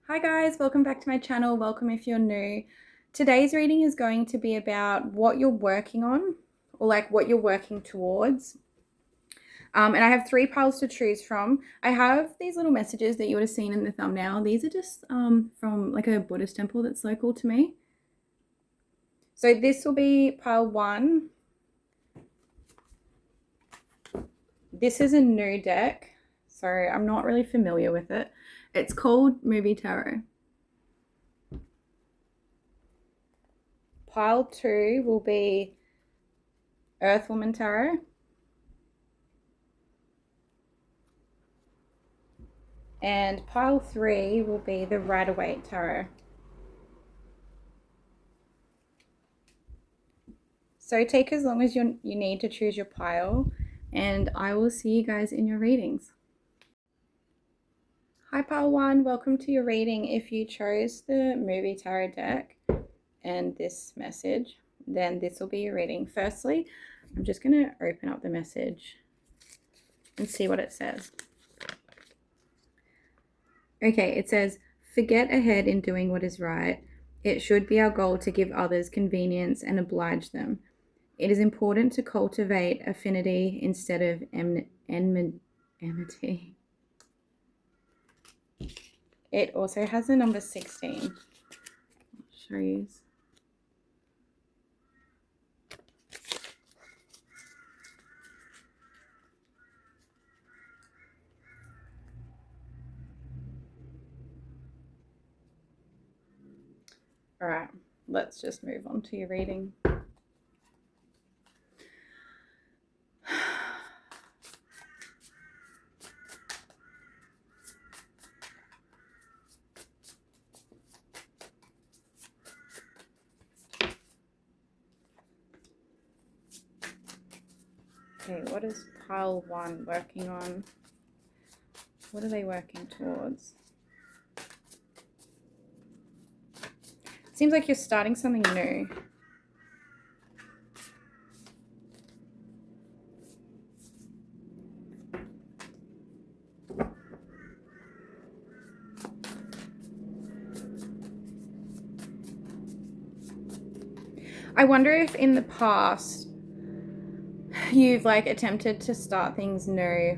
Hi guys, welcome back to my channel. Welcome if you're new. Today's reading is going to be about what you're working on, or like what you're working towards. And I have three piles to choose from. I have these little messages that you would have seen in the thumbnail. These are just from like a Buddhist temple that's local to me. So this will be pile 1. This is a new deck, so I'm not really familiar with it. It's called Movie Tarot. Pile 2 will be Earthwoman Tarot. And pile 3 will be the Waite Tarot. So take as long as you need to choose your pile, and I will see you guys in your readings. Hi pile 1, welcome to your reading. If you chose the Movie Tarot deck and this message, then this will be your reading. Firstly, I'm just going to open up the message and see what it says. Okay, it says, forget ahead in doing what is right. It should be our goal to give others convenience and oblige them. It is important to cultivate affinity instead of enmity. It also has the number 16. I'll show you. All right, let's just move on to your reading. Okay, what is pile 1 working on? What are they working towards? It seems like you're starting something new. I wonder if in the past you've like attempted to start things new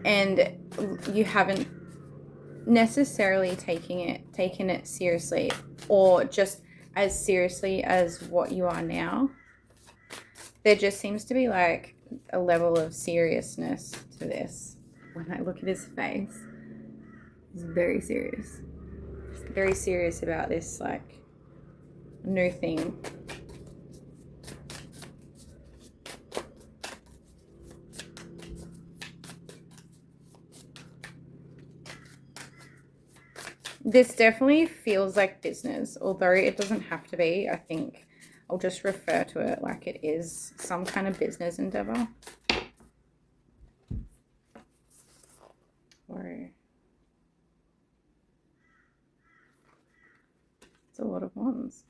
and you haven't necessarily taken it seriously, or just as seriously as what you are now. There just seems to be like a level of seriousness to this. When I look at his face, he's very serious. He's very serious about this like new thing. This definitely feels like business, although it doesn't have to be. I think I'll just refer to it like it is some kind of business endeavor. Or it's a lot of wands.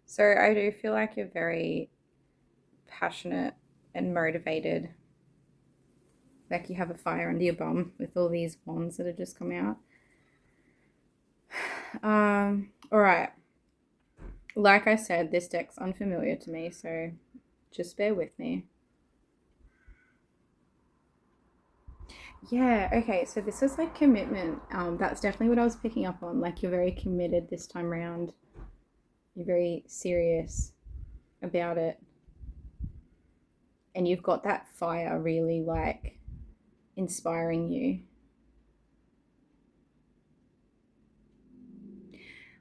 So I do feel like you're very passionate and motivated. Like you have a fire under your bum with all these wands that have just come out. All right. Like I said, this deck's unfamiliar to me, so just bear with me. Yeah, okay, so this is like commitment. That's definitely what I was picking up on. Like you're very committed this time around. You're very serious about it. And you've got that fire really like inspiring you.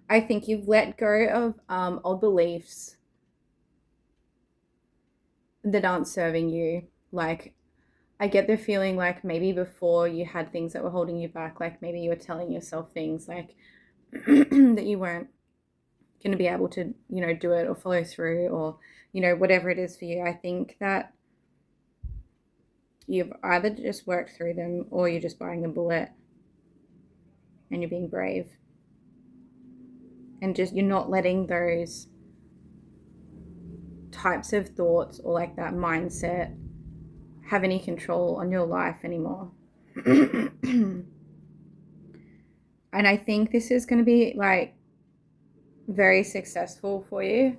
I think you've let go of old beliefs that aren't serving you. Like, I get the feeling like maybe before you had things that were holding you back, like maybe you were telling yourself things like that you weren't going to be able to, do it or follow through, or, whatever it is for you. I think that you've either just worked through them or you're just biting the bullet and you're being brave. and just you're not letting those types of thoughts or like that mindset have any control on your life anymore. And I think this is going to be like very successful for you.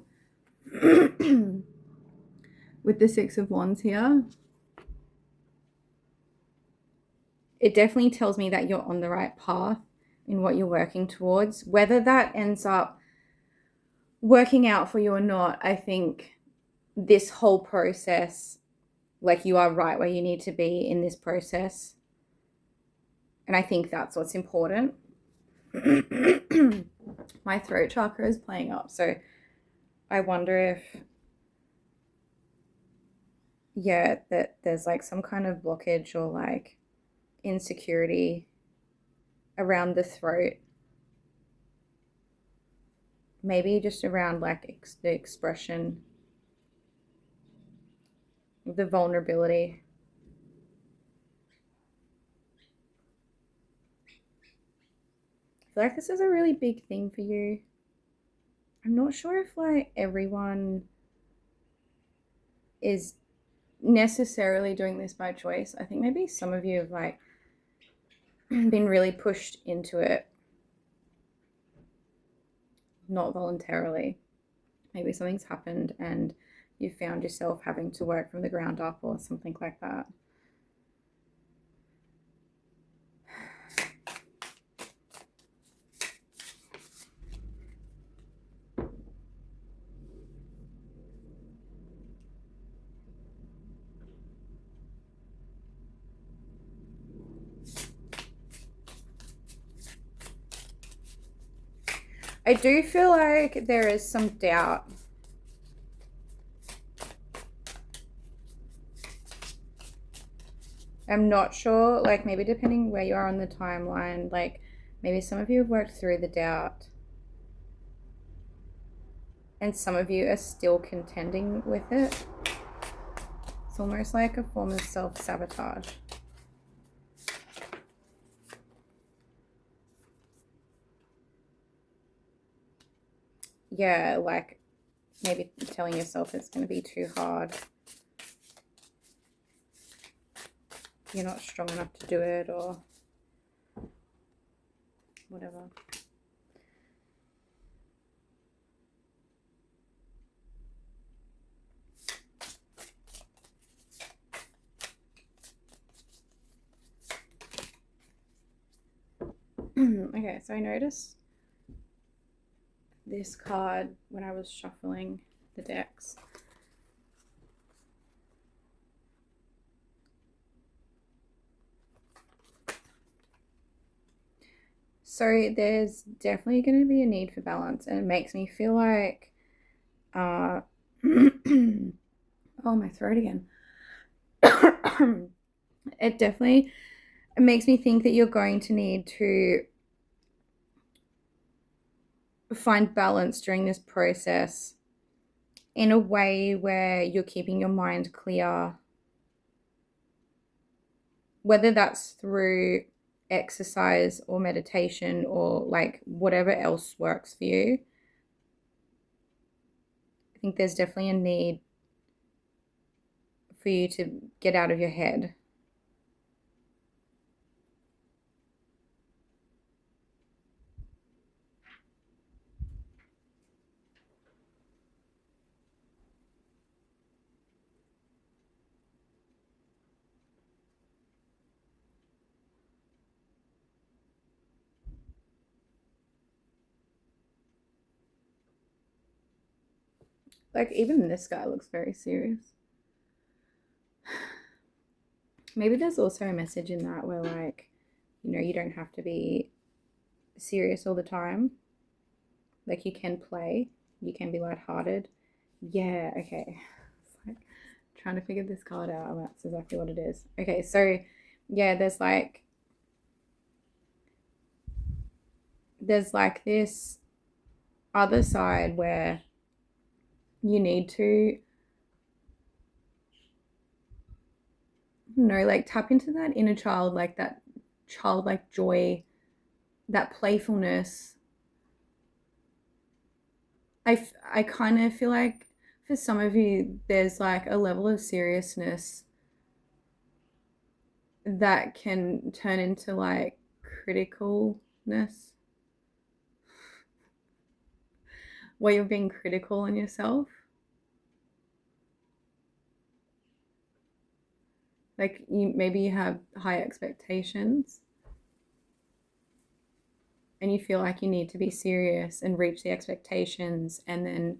With the Six of Wands here, it definitely tells me that you're on the right path in what you're working towards. Whether that ends up working out for you or not, I think this whole process, like you are right where you need to be in this process. And I think that's what's important. My throat chakra is playing up, so I wonder if, yeah, that there's like some kind of blockage or like insecurity around the throat. Maybe just around like the expression, the vulnerability. I feel like this is a really big thing for you. I'm not sure if like everyone is necessarily doing this by choice. I think maybe some of you have like been really pushed into it, not voluntarily. Maybe something's happened and you found yourself having to work from the ground up or something like that. I do feel like there is some doubt. I'm not sure, like maybe depending where you are on the timeline, like maybe some of you have worked through the doubt and some of you are still contending with it. It's almost like a form of self-sabotage. Yeah, like maybe telling yourself it's going to be too hard. You're not strong enough to do it or whatever. Okay, so I noticed this card when I was shuffling the decks. So there's definitely going to be a need for balance, and it makes me feel like oh, my throat again. It makes me think that you're going to need to find balance during this process in a way where you're keeping your mind clear, whether that's through exercise or meditation or like whatever else works for you. I think there's definitely a need for you to get out of your head. Like even this guy looks very serious. Maybe there's also a message in that where like, you know, you don't have to be serious all the time. Like you can play, you can be lighthearted. Yeah, okay. It's like trying to figure this card out. That's exactly what it is. Okay, so yeah, there's like this other side where you need to, you know, like tap into that inner child, like that childlike joy, that playfulness, I kind of feel like for some of you, there's like a level of seriousness that can turn into like criticalness, where you're being critical on yourself. Like maybe you have high expectations and you feel like you need to be serious and reach the expectations, and then,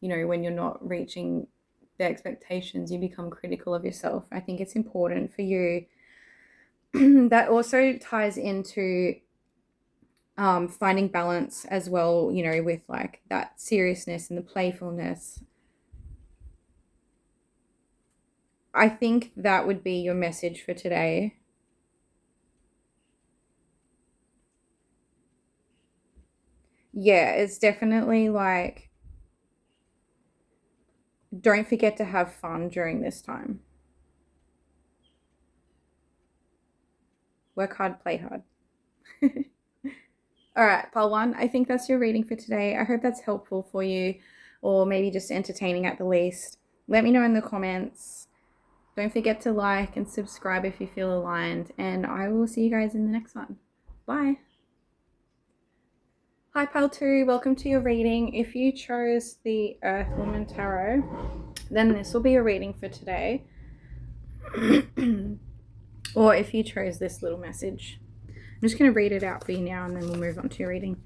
you know, when you're not reaching the expectations, you become critical of yourself. I think it's important for you. That also ties into finding balance as well, you know, with like that seriousness and the playfulness. I think that would be your message for today. Yeah, it's definitely like, don't forget to have fun during this time. Work hard, play hard. All right, pile one, I think that's your reading for today. I hope that's helpful for you, or maybe just entertaining at the least. Let me know in the comments. Don't forget to like and subscribe if you feel aligned, and I will see you guys in the next one. Bye. Hi, pile two, welcome to your reading. If you chose the Earth Woman Tarot, then this will be your reading for today. Or if you chose this little message, I'm just going to read it out for you now, and then we'll move on to your reading.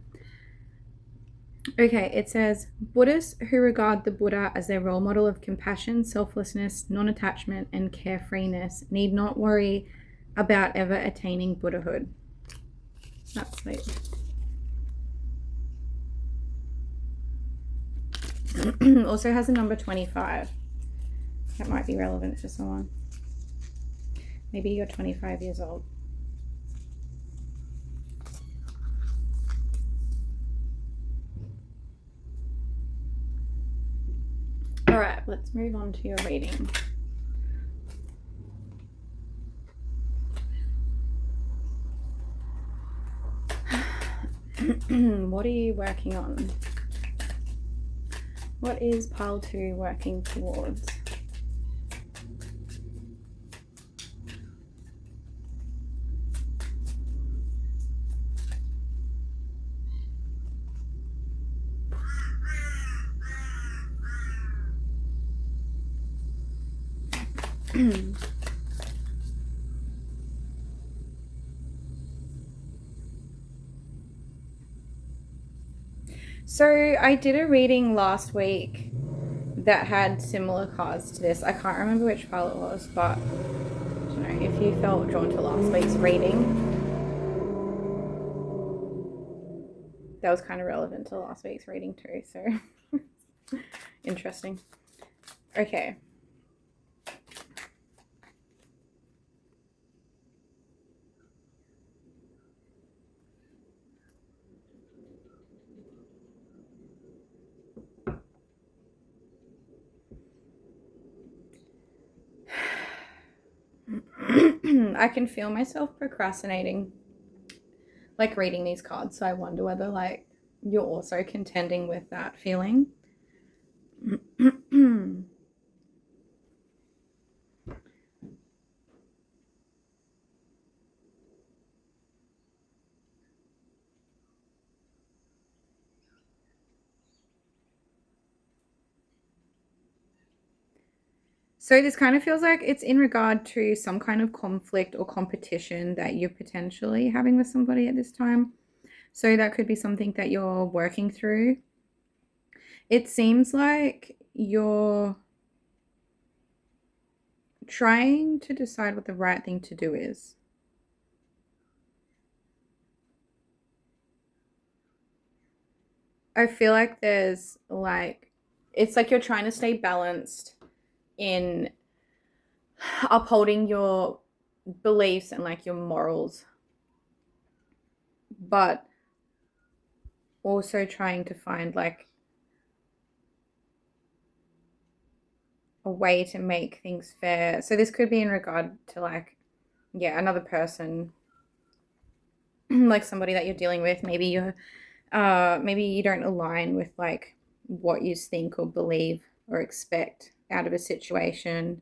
Okay, it says, Buddhists who regard the Buddha as their role model of compassion, selflessness, non-attachment, and carefreeness need not worry about ever attaining Buddhahood. That's sweet. Also has a number 25. That might be relevant for someone. Maybe you're 25 years old. All right, let's move on to your reading. What are you working on? What is pile two working towards? So I did a reading last week that had similar cards to this. I can't remember which pile it was, but I don't know, if you felt drawn to last week's reading, that was kind of relevant to last week's reading too, so interesting. Okay. I can feel myself procrastinating, like reading these cards, so I wonder whether like you're also contending with that feeling. So this kind of feels like it's in regard to some kind of conflict or competition that you're potentially having with somebody at this time. So that could be something that you're working through. It seems like you're trying to decide what the right thing to do is. I feel like there's like, it's like you're trying to stay balanced in upholding your beliefs and like your morals, but also trying to find like a way to make things fair. So this could be in regard to like, yeah, another person, like somebody that you're dealing with. Maybe you don't align with like what you think or believe or expect out of a situation.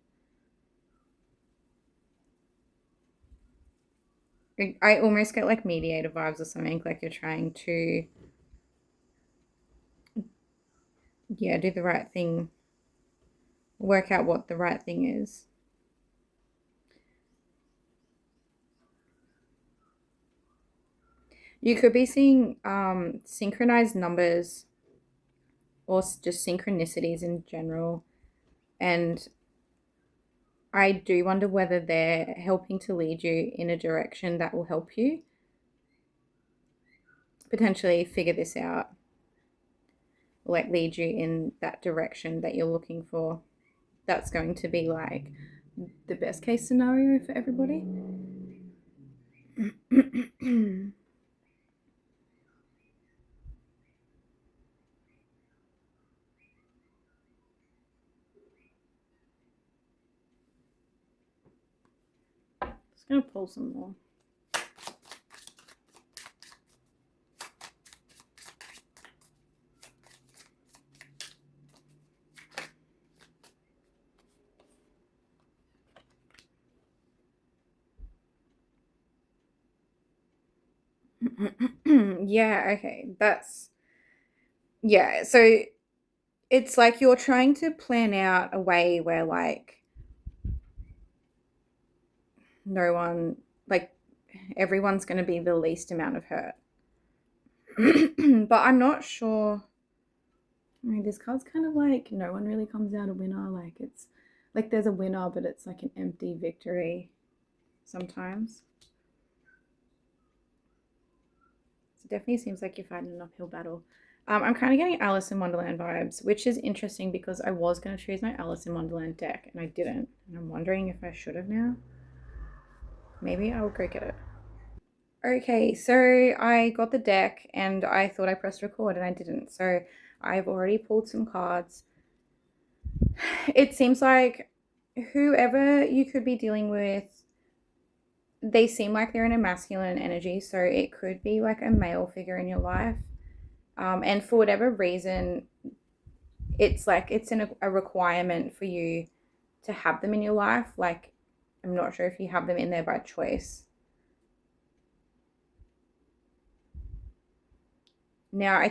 I almost get like mediator vibes or something, like you're trying to, yeah, do the right thing, work out what the right thing is. You could be seeing synchronized numbers or just synchronicities in general. And I do wonder whether they're helping to lead you in a direction that will help you potentially figure this out, like lead you in that direction that you're looking for. That's going to be like the best case scenario for everybody. Just gonna pull some more. Yeah, okay. Yeah, so it's like you're trying to plan out a way where like no one, like everyone's going to be the least amount of hurt. But I'm not sure. I mean, this card's kind of like no one really comes out a winner. Like it's like there's a winner, but it's like an empty victory sometimes. So it definitely seems like you're fighting an uphill battle. I'm kind of getting Alice in Wonderland vibes, which is interesting because I was going to choose my Alice in Wonderland deck and I didn't. And I'm wondering if I should have now. Maybe I'll go get it. Okay, so I got the deck and I thought I pressed record and I didn't. So I've already pulled some cards. It seems like whoever you could be dealing with, they seem like they're in a masculine energy. So it could be like a male figure in your life. And for whatever reason, it's like it's a requirement for you to have them in your life. Like, I'm not sure if you have them in there by choice. Now, I'm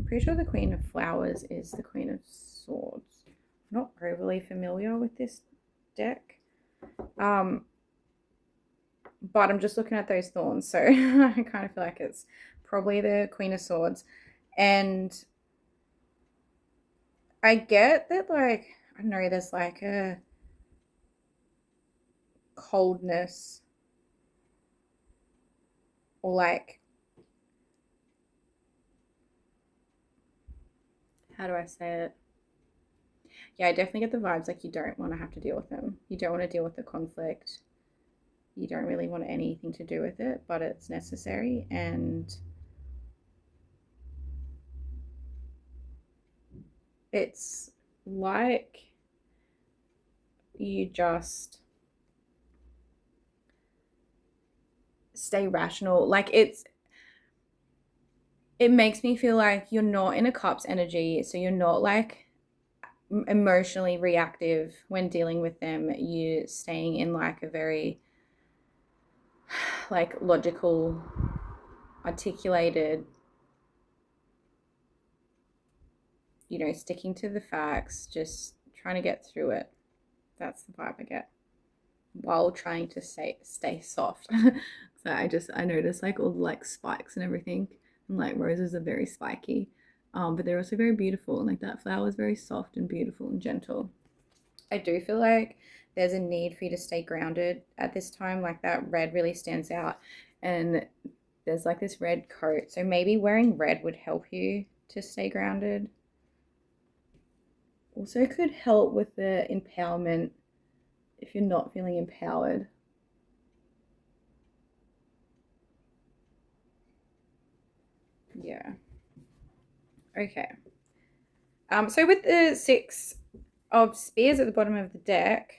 pretty sure the Queen of Flowers is the Queen of Swords. I'm not overly familiar with this deck. But I'm just looking at those thorns, so I kind of feel like it's probably the Queen of Swords. And I get that, like, I don't know, there's like a coldness or like, how do I say it? Yeah, I definitely get the vibes like you don't want to have to deal with them. You don't want to deal with the conflict. You don't really want anything to do with it, but it's necessary. And it's like you just stay rational. Like it makes me feel like you're not in a cup's energy, so you're not like emotionally reactive when dealing with them. You're staying in like a very like logical, articulated, sticking to the facts, just trying to get through it. That's the vibe I get while trying to stay soft. So I noticed like all the like spikes and everything, and like roses are very spiky, but they're also very beautiful, and like that flower is very soft and beautiful and gentle. I do feel like there's a need for you to stay grounded at this time. Like that red really stands out, and there's like this red coat, so maybe wearing red would help you to stay grounded. Also could help with the empowerment if you're not feeling empowered. Yeah. Okay. So with the 6 of Spears at the bottom of the deck,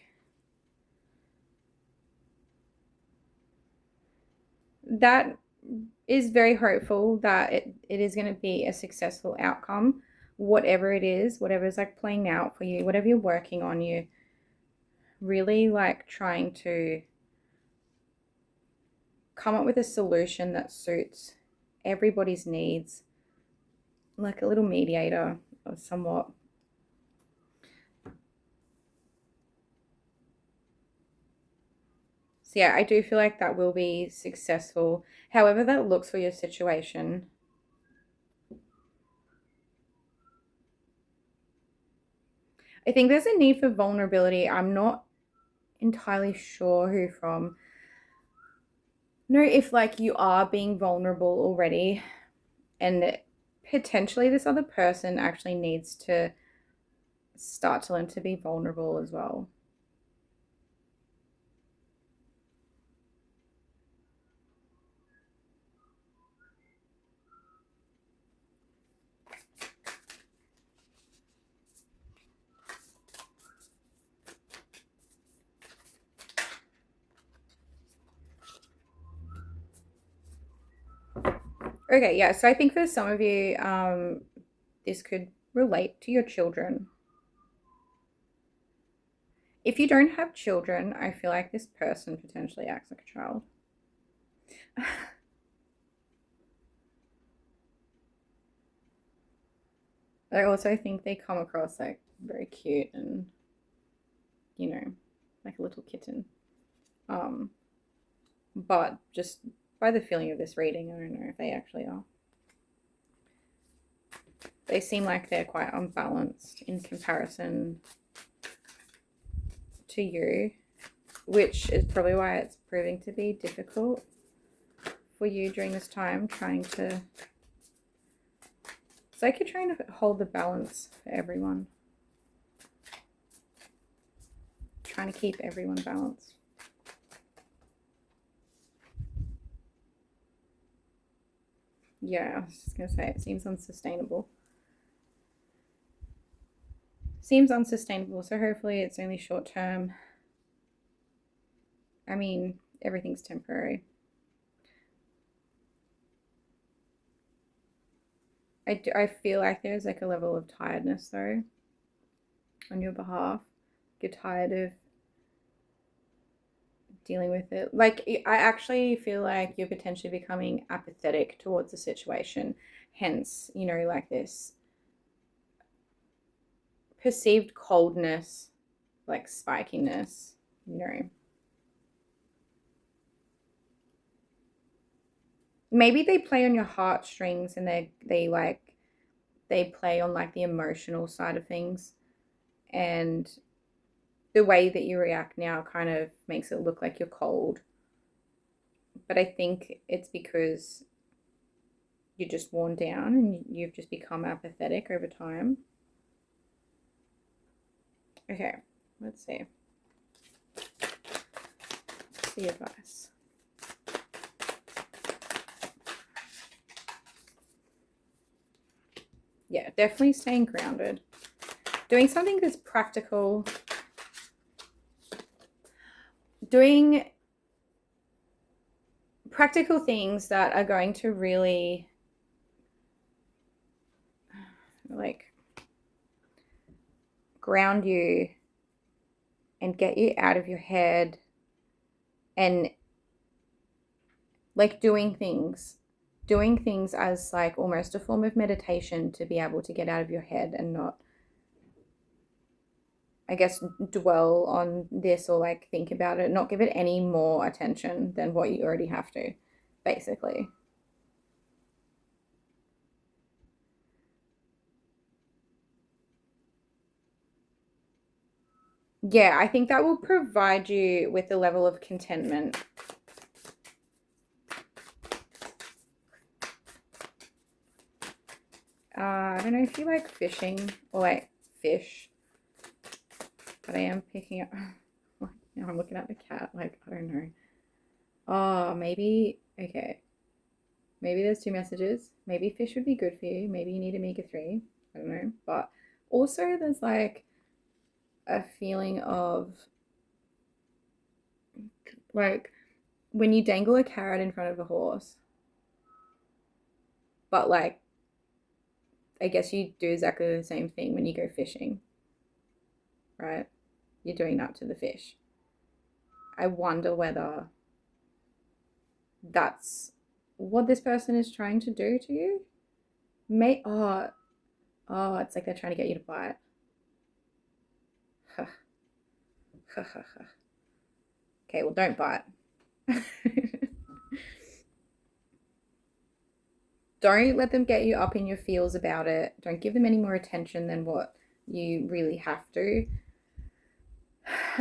that is very hopeful that it is going to be a successful outcome. whatever it is, whatever's like playing out for you, whatever you're working on, you really like trying to come up with a solution that suits everybody's needs, like a little mediator or somewhat. So yeah, I do feel like that will be successful, however that looks for your situation. I think there's a need for vulnerability. I'm not entirely sure who from. No, if like you are being vulnerable already and potentially this other person actually needs to start to learn to be vulnerable as well. Okay, yeah, so I think for some of you, this could relate to your children. If you don't have children, I feel like this person potentially acts like a child. I also think they come across like very cute and, you know, like a little kitten. Um, but just by the feeling of this reading, I don't know if they actually are. They seem like they're quite unbalanced in comparison to you, which is probably why it's proving to be difficult for you during this time, trying to. It's like you're trying to hold the balance for everyone, trying to keep everyone balanced. Yeah, I was just gonna say it seems unsustainable. Seems unsustainable, so hopefully it's only short term. I mean, everything's temporary. I feel like there's like a level of tiredness though on your behalf. You're tired of dealing with it. Like, I actually feel like you're potentially becoming apathetic towards the situation. Hence, you know, like this perceived coldness, like spikiness, you know. Maybe they play on your heartstrings and they play on like the emotional side of things, and the way that you react now kind of makes it look like you're cold. But I think it's because you're just worn down and you've just become apathetic over time. Okay, let's see. What's the advice? Yeah, definitely staying grounded. Doing something that's practical. Doing practical things that are going to really like ground you and get you out of your head, and like doing things as like almost a form of meditation to be able to get out of your head and not, I guess, dwell on this or like think about it, not give it any more attention than what you already have to, basically. Yeah, I think that will provide you with a level of contentment. I don't know if you like fishing or like fish, but I am picking up. Now I'm looking at the cat. Like, I don't know. Oh, maybe. Okay. Maybe there's two messages. Maybe fish would be good for you. Maybe you need omega-3. I don't know. But also, there's like a feeling of like when you dangle a carrot in front of a horse, but like I guess you do exactly the same thing when you go fishing, right? You're doing that to the fish. I wonder whether that's what this person is trying to do to you. It's like they're trying to get you to bite. Okay, well, don't bite. Don't let them get you up in your feels about it. Don't give them any more attention than what you really have to.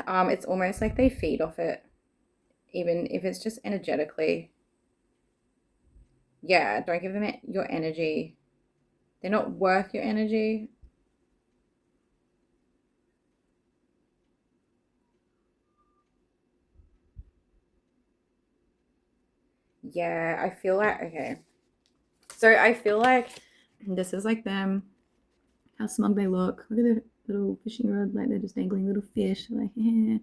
It's almost like they feed off it, even if it's just energetically. Yeah, don't give them your energy. They're not worth your energy. Yeah, I feel like, okay. So I feel like this is like them, how smug they look. Look at the little fishing rod, like they're just dangling little fish. Like, yeah,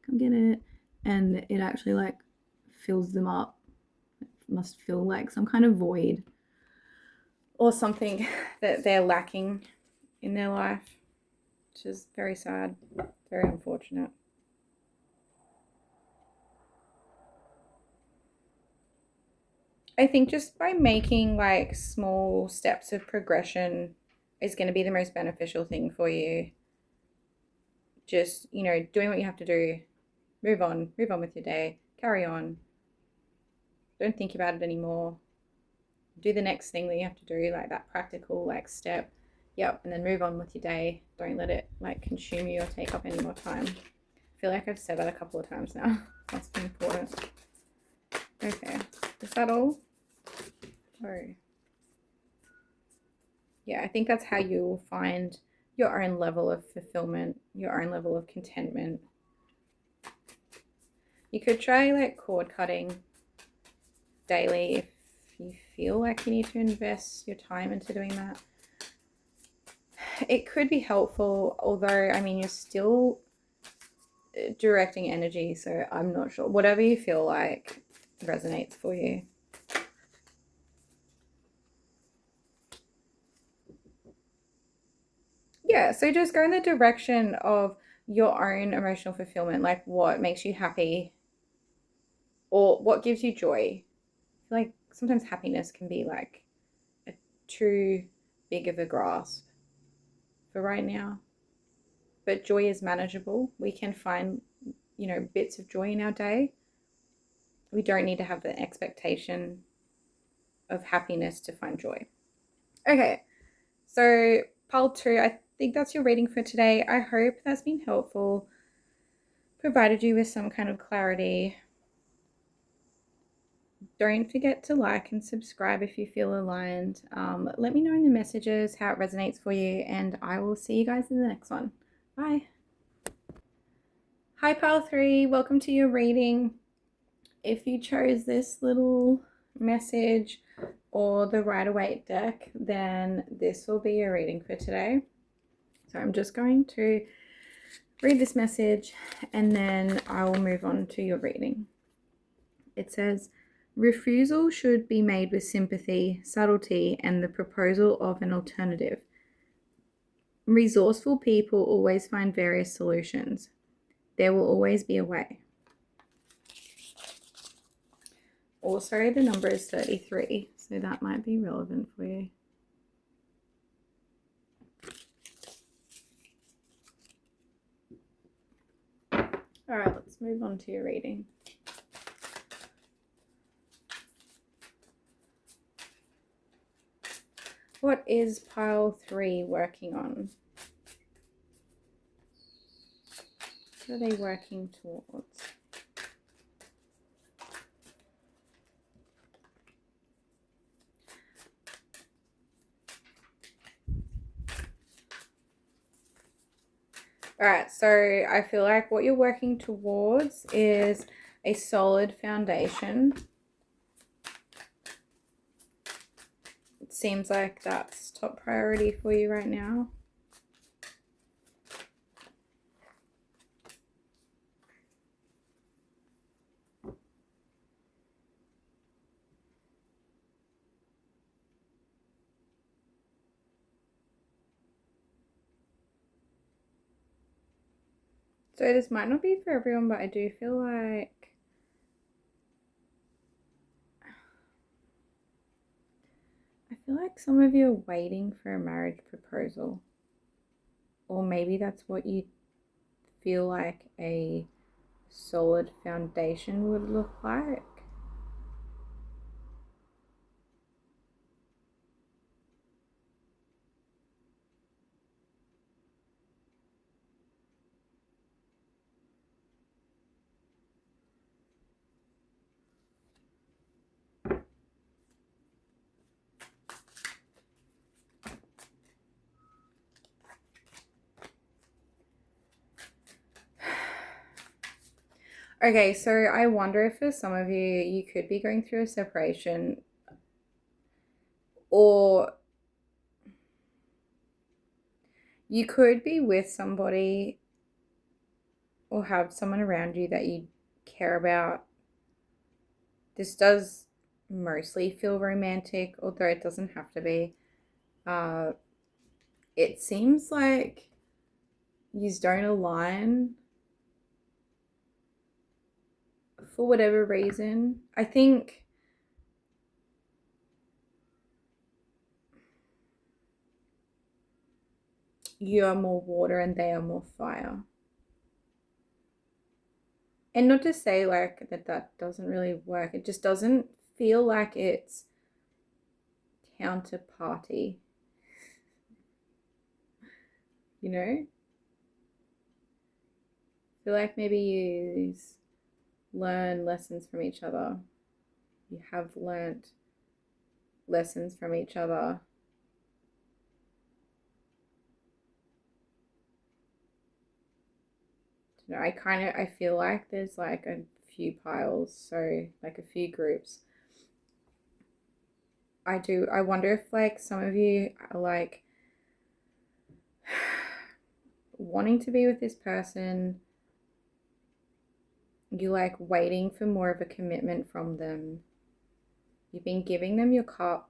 come get it. And it actually like fills them up. It must feel like some kind of void or something that they're lacking in their life, which is very sad, very unfortunate. I think just by making like small steps of progression is going to be the most beneficial thing for you. Just, doing what you have to do, move on with your day, carry on. Don't think about it anymore. Do the next thing that you have to do, like that practical like step. Yep, and then move on with your day. Don't let it like consume you or take up any more time. I feel like I've said that a couple of times now. That's important. Okay, is that all? Oh. Yeah, I think that's how you'll find your own level of fulfillment, your own level of contentment. You could try like cord cutting daily if you feel like you need to invest your time into doing that. It could be helpful, although, I mean, you're still directing energy, so I'm not sure. Whatever you feel like resonates for you. Yeah, so just go in the direction of your own emotional fulfillment, like what makes you happy or what gives you joy. I feel like sometimes happiness can be like too big of a grasp for right now, but joy is manageable. We can find, bits of joy in our day. We don't need to have the expectation of happiness to find joy. Okay, so pile 2, I think that's your reading for today. I hope that's been helpful, provided you with some kind of clarity. Don't forget to like and subscribe if you feel aligned. Let me know in the messages how it resonates for you, and I will see you guys in the next one. Bye. Hi, pile 3. Welcome to your reading. If you chose this little message or the Rider-Waite deck, then this will be your reading for today. So I'm just going to read this message and then I will move on to your reading. It says, refusal should be made with sympathy, subtlety, and the proposal of an alternative. Resourceful people always find various solutions. There will always be a way. Also, the number is 33, so that might be relevant for you. All right, let's move on to your reading. What is pile 3 working on? What are they working towards? All right, so I feel like what you're working towards is a solid foundation. It seems like that's top priority for you right now. So this might not be for everyone, but I do feel like some of you are waiting for a marriage proposal. Or maybe that's what you feel like a solid foundation would look like. Okay, so I wonder if for some of you, you could be going through a separation, or you could be with somebody or have someone around you that you care about. This does mostly feel romantic, although it doesn't have to be. It seems like you don't align for whatever reason. I think you are more water and they are more fire. And not to say like that doesn't really work. It just doesn't feel like it's counterparty. You know? I feel like maybe you learn lessons from each other. You have learnt lessons from each other. I feel like there's like a few piles, so like a few groups. I wonder if like some of you are like wanting to be with this person, you like waiting for more of a commitment from them. You've been giving them your cup,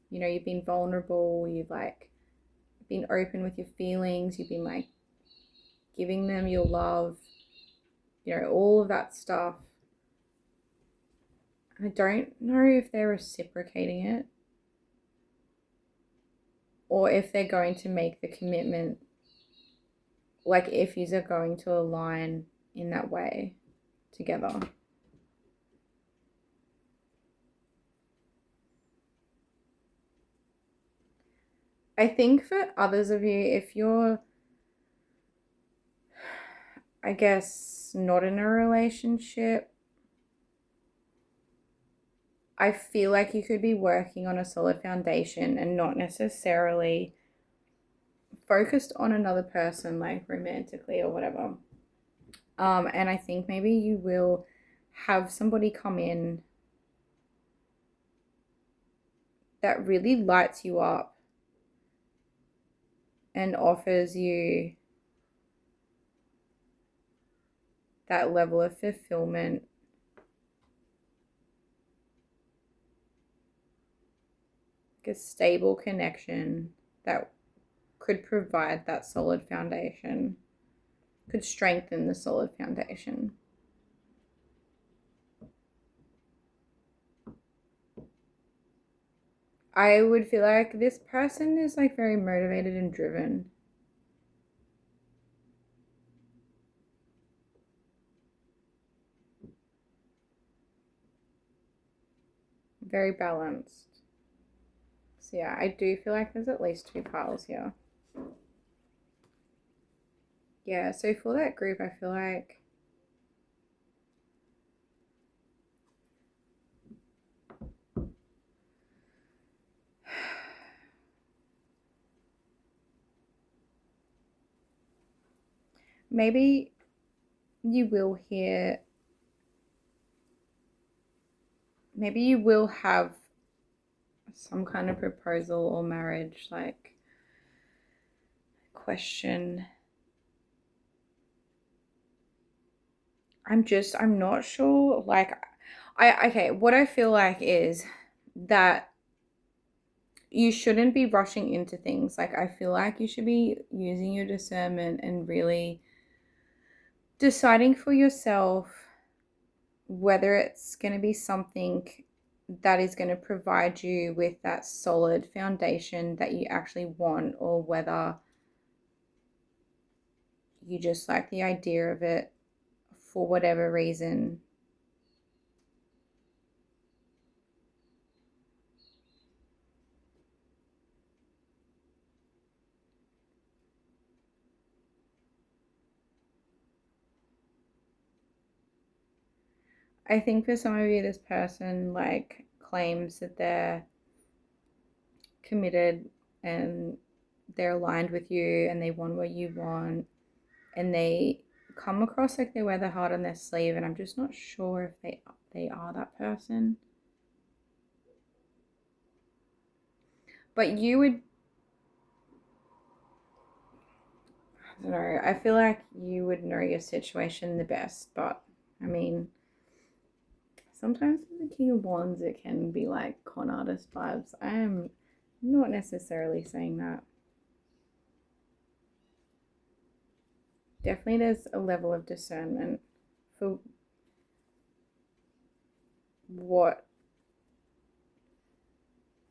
you've been vulnerable, you've like been open with your feelings, you've been like giving them your love, all of that stuff. I don't know if they're reciprocating it or if they're going to make the commitment, like if you are going to align in that way together. I think for others of you, if you're, I guess, not in a relationship, I feel like you could be working on a solid foundation and not necessarily focused on another person, like romantically or whatever. And I think maybe you will have somebody come in that really lights you up and offers you that level of fulfillment, a stable connection that could provide that solid foundation, could strengthen the solid foundation. I would feel like this person is like very motivated and driven. Very balanced. So yeah, I do feel like there's at least 2 piles here. Yeah, so for that group, I feel like maybe you will hear, maybe you will have some kind of proposal or marriage like question. I'm not sure. Like, okay, what I feel like is that you shouldn't be rushing into things. Like, I feel like you should be using your discernment and really deciding for yourself whether it's going to be something that is going to provide you with that solid foundation that you actually want, or whether you just like the idea of it for whatever reason. I think for some of you, this person like claims that they're committed and they're aligned with you and they want what you want, and they come across like they wear their heart on their sleeve, and I'm just not sure if they are that person. But you would, I don't know, I feel like you would know your situation the best, but I mean, sometimes with the King of Wands it can be like con artist vibes. I am not necessarily saying that. Definitely there's a level of discernment for what,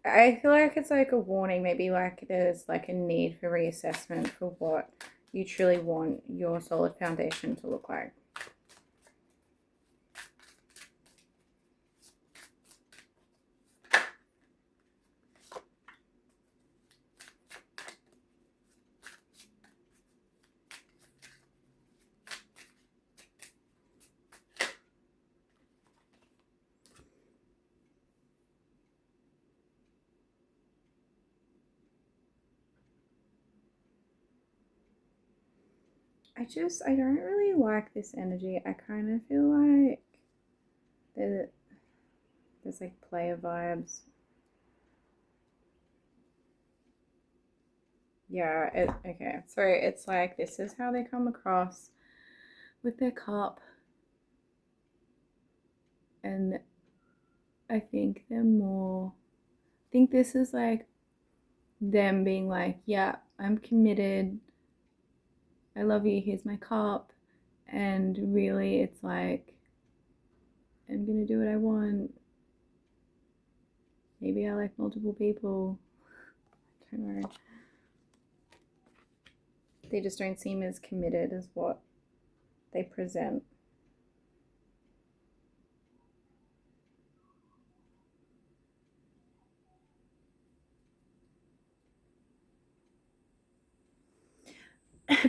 I feel like it's like a warning, maybe like there's like a need for reassessment for what you truly want your solid foundation to look like. I don't really like this energy. I kind of feel like there's like player vibes. Yeah, okay. So it's like this is how they come across with their cup. And I think I think this is like them being like, yeah, I'm committed. I love you. Here's my cup. And really, it's like, I'm going to do what I want. Maybe I like multiple people. I don't know. They just don't seem as committed as what they present.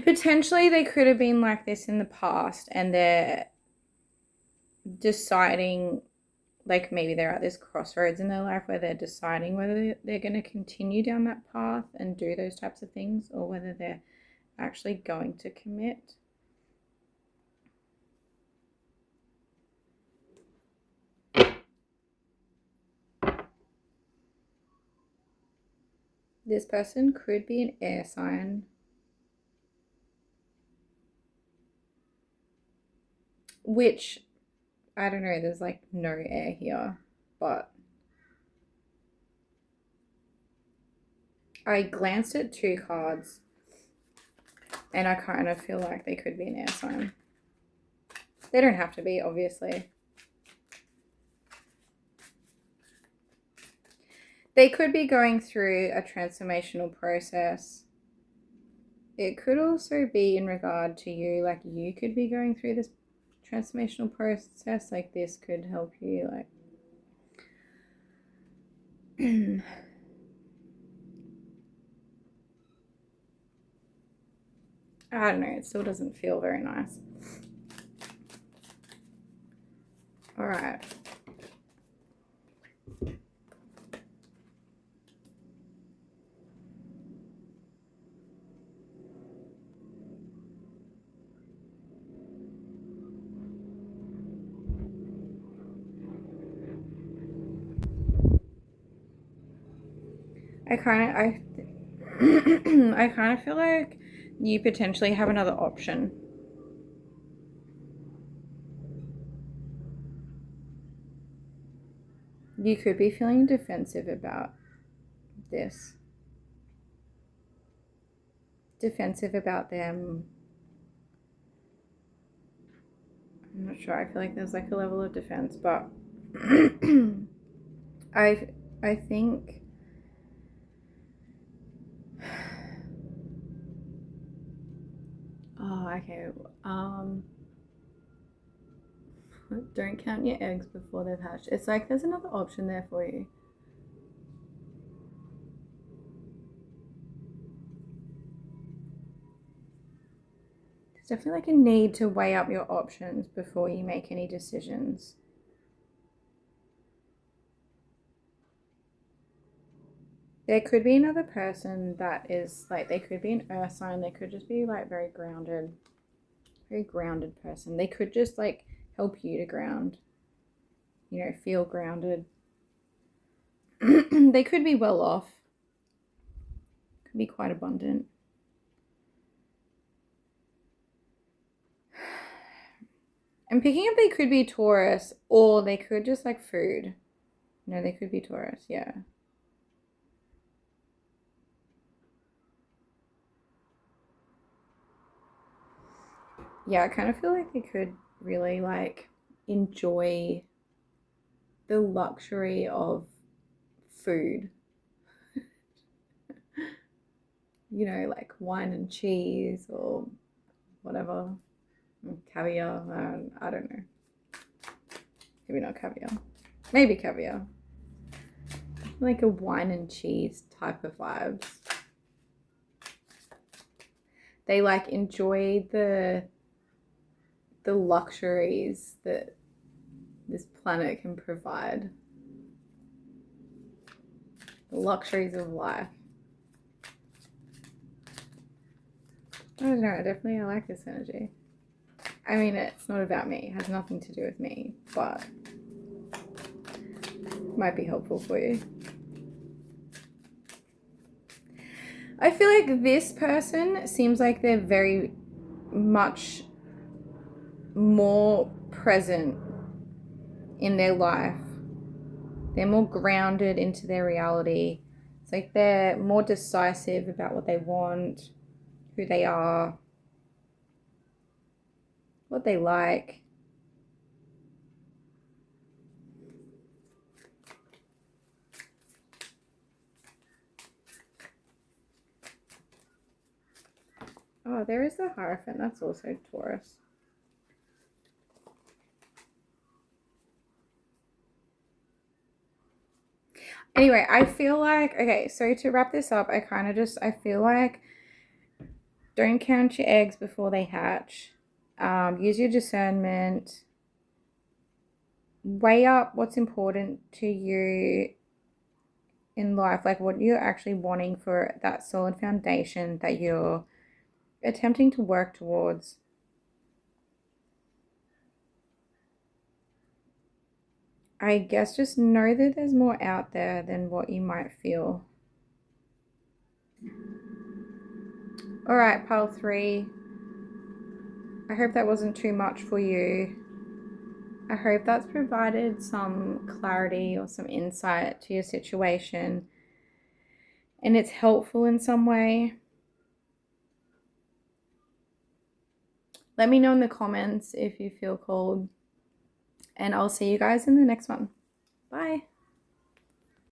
Potentially, they could have been like this in the past, and they're deciding, like maybe they're at this crossroads in their life where they're deciding whether they're going to continue down that path and do those types of things, or whether they're actually going to commit. This person could be an air sign, which I don't know, there's like no air here, but I glanced at 2 cards and I kind of feel like they could be an air sign. They don't have to be, obviously. They could be going through a transformational process. It could also be in regard to you, like you could be going through this transformational process. Like this could help you, like I don't know, it still doesn't feel very nice. All right. I kind of feel like you potentially have another option. You could be feeling defensive about this. Defensive about them I'm not sure. I feel like there's like a level of defense, but I think oh, okay. Don't count your eggs before they've hatched. It's like there's another option there for you. There's definitely like a need to weigh up your options before you make any decisions. There could be another person that is like, they could be an earth sign, they could just be like very grounded person. They could just like help you to ground, you know, feel grounded. They could be well off, could be quite abundant. I'm picking up they could be Taurus, or they could just like food. No, they could be Taurus, yeah. Yeah, I kind of feel like they could really like enjoy the luxury of food. You know, like wine and cheese or whatever. Caviar, I don't know. Maybe not caviar. Maybe caviar. Like a wine and cheese type of vibes. They like enjoy the luxuries that this planet can provide. The luxuries of life. I don't know, definitely I like this energy. I mean, it's not about me. It has nothing to do with me, but it might be helpful for you. I feel like this person seems like they're very much more present in their life. They're more grounded into their reality. It's like they're more decisive about what they want, who they are, what they like. Oh, there is the Hierophant. That's also Taurus. Anyway, I feel like, okay, so to wrap this up, I feel like don't count your eggs before they hatch. Use your discernment. Weigh up what's important to you in life, like what you're actually wanting for that solid foundation that you're attempting to work towards. I guess just know that there's more out there than what you might feel. All right, pile 3. I hope that wasn't too much for you. I hope that's provided some clarity or some insight to your situation and it's helpful in some way. Let me know in the comments if you feel called, and I'll see you guys in the next one. Bye.